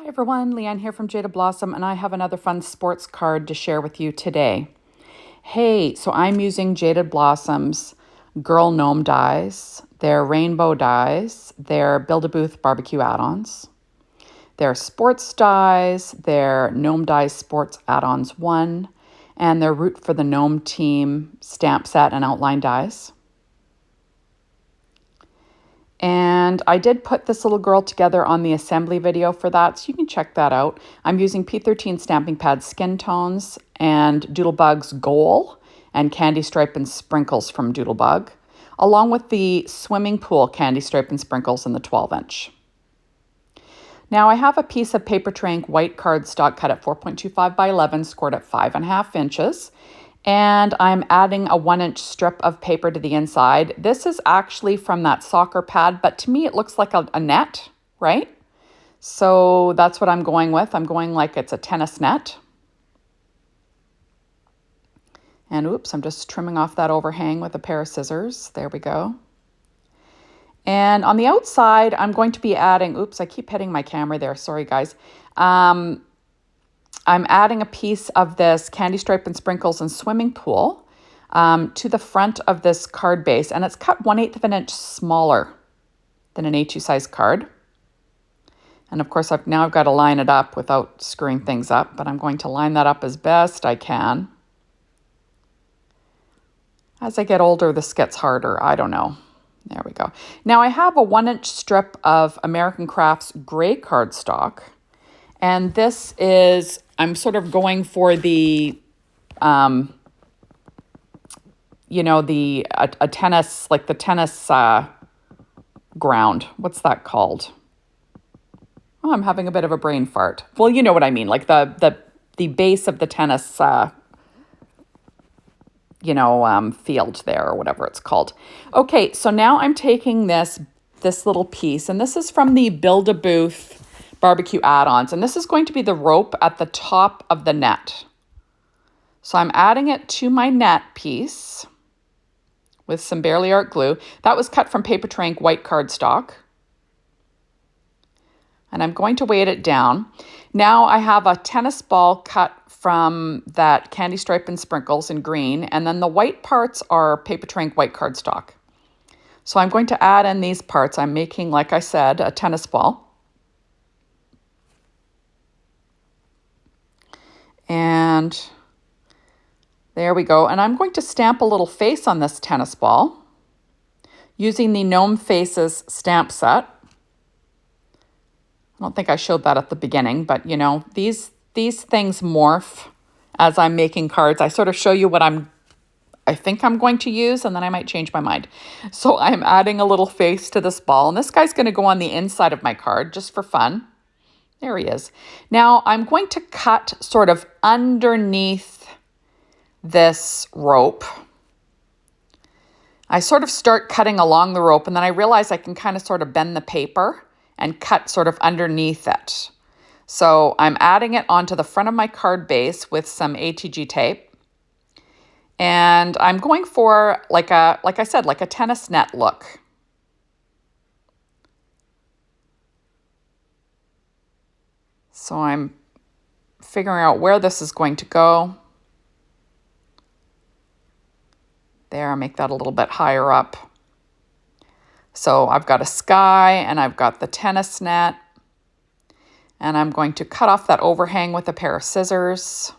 Hi everyone, Leanne here from Jaded Blossom, and I have another fun sports card to share with you today. Hey, so I'm using Jaded Blossom's Girl Gnome dies, their rainbow dies, their Build-A-Booth barbecue add-ons, their sports dies, their Gnome Dies Sports Add-ons 1, and their Root for the Gnome Team stamp set and outline dies. And I did put this little girl together on the assembly video for that, so you can check that out. I'm using P13 Stamping Pad Skin Tones and Doodlebug's Goal and Candy Stripe and Sprinkles from Doodlebug, along with the Swimming Pool Candy Stripe and Sprinkles in the 12-inch. Now I have a piece of paper tray ink white cardstock cut at 4.25 by 11, scored at 5.5 inches. And I'm adding a 1-inch strip of paper to the inside. This is actually from that soccer pad, but to me it looks like a net, right? So that's what I'm going with. I'm going like it's a tennis net. And oops, I'm just trimming off that overhang with a pair of scissors. There we go. And on the outside, I'm going to be adding, oops, I keep hitting my camera there. Sorry, guys. I'm adding a piece of this Candy Stripe and Sprinkles and Swimming Pool to the front of this card base, and it's cut 1/8 of an inch smaller than an A2 size card. And of course, I've got to line it up without screwing things up, but I'm going to line that up as best I can. As I get older, this gets harder. I don't know. There we go. Now I have a 1-inch strip of American Crafts gray cardstock. And this is, I'm sort of going for the, a tennis, like the tennis ground. What's that called? Oh, I'm having a bit of a brain fart. Well, you know what I mean, like the base of the tennis, field there or whatever it's called. Okay, so now I'm taking this little piece, and this is from the Build-A-Booth barbecue add-ons, and this is going to be the rope at the top of the net. So I'm adding it to my net piece with some Barely Art glue. That was cut from paper tray ink white cardstock. And I'm going to weight it down. Now I have a tennis ball cut from that Candy Stripe and Sprinkles in green, and then the white parts are paper tray ink white cardstock. So I'm going to add in these parts. I'm making, like I said, a tennis ball. And there we go. And I'm going to stamp a little face on this tennis ball using the Gnome Faces stamp set. I don't think I showed that at the beginning, but these things morph as I'm making cards. I sort of show you what I think I'm going to use, and then I might change my mind. So I'm adding a little face to this ball, and this guy's going to go on the inside of my card just for fun. There he is. Now I'm going to cut sort of underneath this rope. I sort of start cutting along the rope, and then I realize I can kind of sort of bend the paper and cut sort of underneath it. So I'm adding it onto the front of my card base with some ATG tape. And I'm going for like I said, like a tennis net look. So I'm figuring out where this is going to go. There, I'll make that a little bit higher up. So I've got a sky and I've got the tennis net. And I'm going to cut off that overhang with a pair of scissors.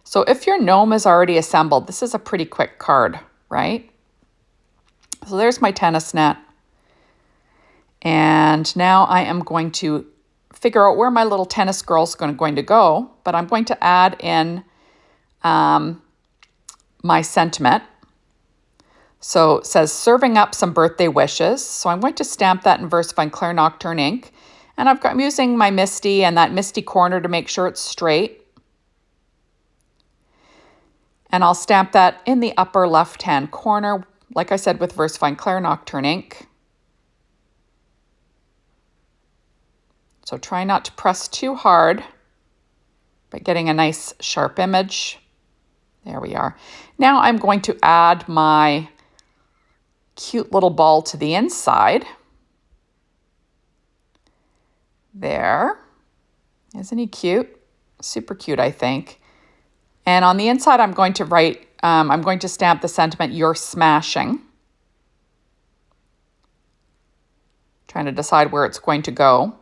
So if your gnome is already assembled, this is a pretty quick card, right? So there's my tennis net. And now I am going to figure out where my little tennis girl is going to go, but I'm going to add in my sentiment. So it says, serving up some birthday wishes. So I'm going to stamp that in VersaFine Clear Nocturne ink. And I'm using my Misty and that Misty corner to make sure it's straight. And I'll stamp that in the upper left-hand corner, like I said, with VersaFine Clear Nocturne ink. So try not to press too hard, but getting a nice sharp image. There we are. Now I'm going to add my cute little ball to the inside. There. Isn't he cute? Super cute, I think. And on the inside, I'm going to write, I'm going to stamp the sentiment, "You're smashing." Trying to decide where it's going to go.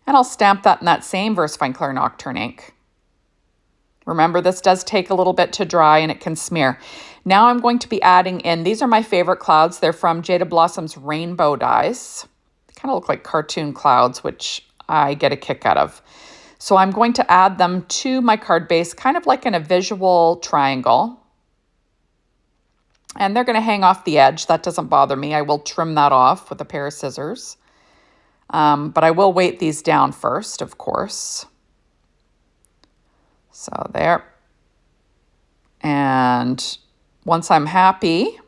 And I'll stamp that in that same VersaFine Clear Nocturne ink. Remember, this does take a little bit to dry and it can smear. Now I'm going to be adding in, these are my favorite clouds. They're from Jaded Blossom's Rainbow Dies. They kind of look like cartoon clouds, which I get a kick out of. So I'm going to add them to my card base, kind of like in a visual triangle. And they're going to hang off the edge. That doesn't bother me. I will trim that off with a pair of scissors. But I will weight these down first, of course. So there. And once I'm happy,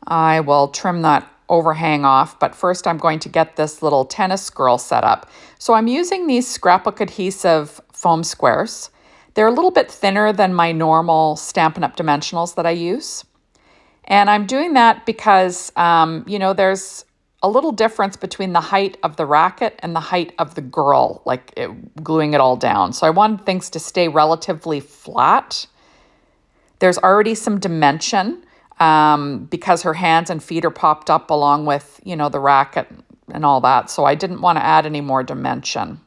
I will trim that overhang off. But first I'm going to get this little tennis girl set up. So I'm using these scrapbook adhesive foam squares. They're a little bit thinner than my normal Stampin' Up! Dimensionals that I use. And I'm doing that because, you know, there's a little difference between the height of the racket and the height of the girl, like gluing it all down. So I wanted things to stay relatively flat. There's already some dimension because her hands and feet are popped up along with, you know, the racket and all that. So I didn't want to add any more dimension.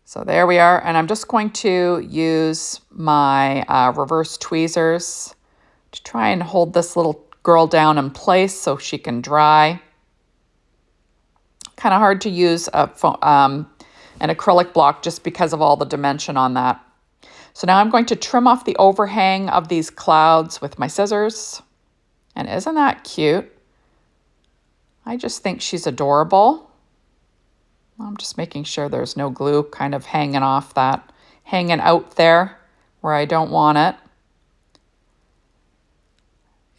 So there we are. And I'm just going to use my reverse tweezers to try and hold this little girl down in place so she can dry. Kind of hard to use an acrylic block just because of all the dimension on that. So now I'm going to trim off the overhang of these clouds with my scissors. And isn't that cute? I just think she's adorable. I'm just making sure there's no glue kind of hanging off that, hanging out there where I don't want it.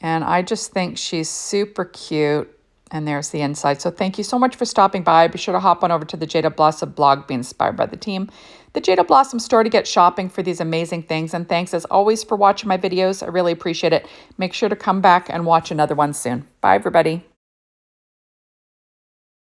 And I just think she's super cute. And there's the inside. So thank you so much for stopping by. Be sure to hop on over to the Jaded Blossom blog, Be Inspired by the Team, the Jaded Blossom store to get shopping for these amazing things. And thanks as always for watching my videos. I really appreciate it. Make sure to come back and watch another one soon. Bye, everybody.